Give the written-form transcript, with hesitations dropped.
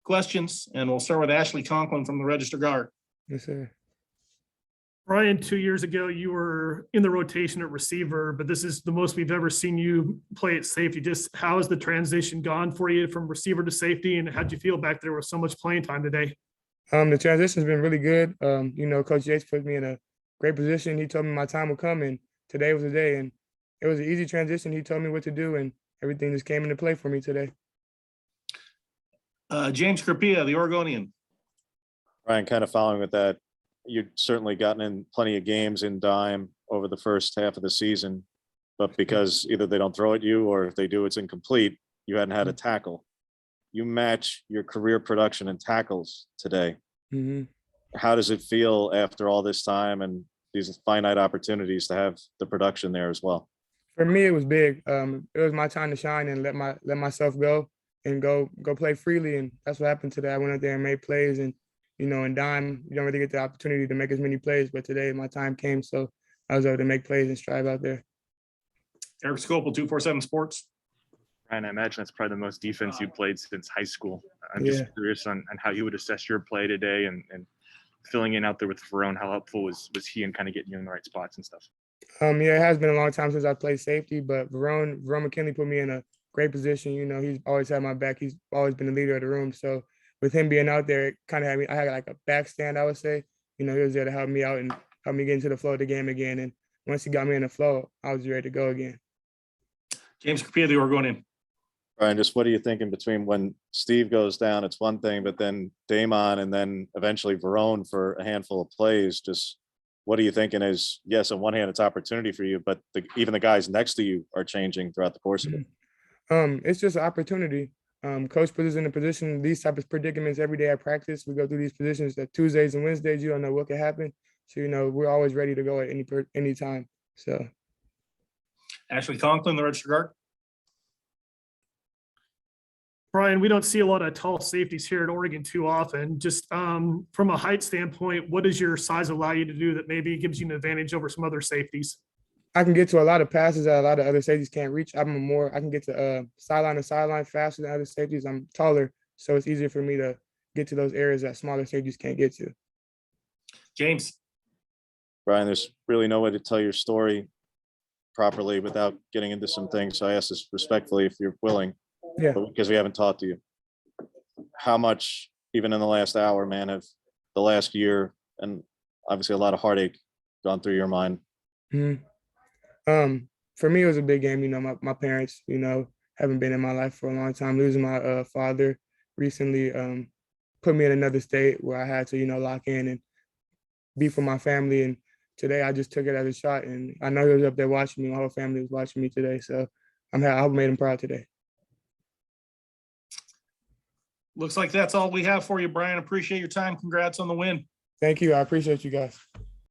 questions, and we'll start with Ashley Conklin from the Register Guard. Yes, sir. Bryan, 2 years ago, you were in the rotation at receiver, but this is the most we've ever seen you play at safety. Just how has the transition gone for you from receiver to safety, and how'd you feel back there with so much playing time today? The transition's been really good. Coach Yates put me in a great position. He told me my time would come, and today was the day. And it was an easy transition. He told me what to do, and everything just came into play for me today. James Crapia, the Oregonian. Bryan, kind of following with that, you've certainly gotten in plenty of games in dime over the first half of the season, but because either they don't throw at you or if they do, it's incomplete, you hadn't had a tackle. You match your career production in tackles today. Mm-hmm. How does it feel after all this time and these finite opportunities to have the production there as well? For me, it was big. It was my time to shine and let myself go and go play freely, and that's what happened today. I went out there and made plays, and in dime, you don't really get the opportunity to make as many plays, but today my time came, so I was able to make plays and strive out there. Eric Scopel, 247 Sports. Bryan, I imagine that's probably the most defense you played since high school. I'm just curious on how you would assess your play today and filling in out there with Verone. How helpful was he in kind of getting you in the right spots and stuff? It has been a long time since I played safety, but Verone McKinley put me in a great position. He's always had my back. He's always been the leader of the room. So with him being out there, it kind of had me. I had like a back stand, I would say. He was there to help me out and help me get into the flow of the game again. And once he got me in the flow, I was ready to go again. James Crapia, the Oregonian. Bryan, just what are you thinking between when Steve goes down, it's one thing, but then Damon and then eventually Verone for a handful of plays? Just what are you thinking is, yes, on one hand, it's opportunity for you, but even the guys next to you are changing throughout the course of it. It's just an opportunity. Coach puts us in a position, these type of predicaments every day at practice. We go through these positions that Tuesdays and Wednesdays, you don't know what could happen. So, we're always ready to go at any time. So. Ashley Conklin, the Register Guard. Bryan, we don't see a lot of tall safeties here at Oregon too often. Just from a height standpoint, what does your size allow you to do that maybe gives you an advantage over some other safeties? I can get to a lot of passes that a lot of other safeties can't reach. I can get to sideline to sideline faster than other safeties. I'm taller, so it's easier for me to get to those areas that smaller safeties can't get to. James. Bryan, there's really no way to tell your story properly without getting into some things. So I ask this respectfully, if you're willing. Yeah. Because we haven't talked to you. How much, even in the last hour, man, have the last year and obviously a lot of heartache gone through your mind? Mm-hmm. For me, it was a big game. My parents, haven't been in my life for a long time. Losing my father recently put me in another state where I had to, lock in and be for my family. And today I just took it as a shot. And I know he was up there watching me. My whole family was watching me today. So I made him proud today. Looks like that's all we have for you, Bryan. Appreciate your time. Congrats on the win. Thank you. I appreciate you guys.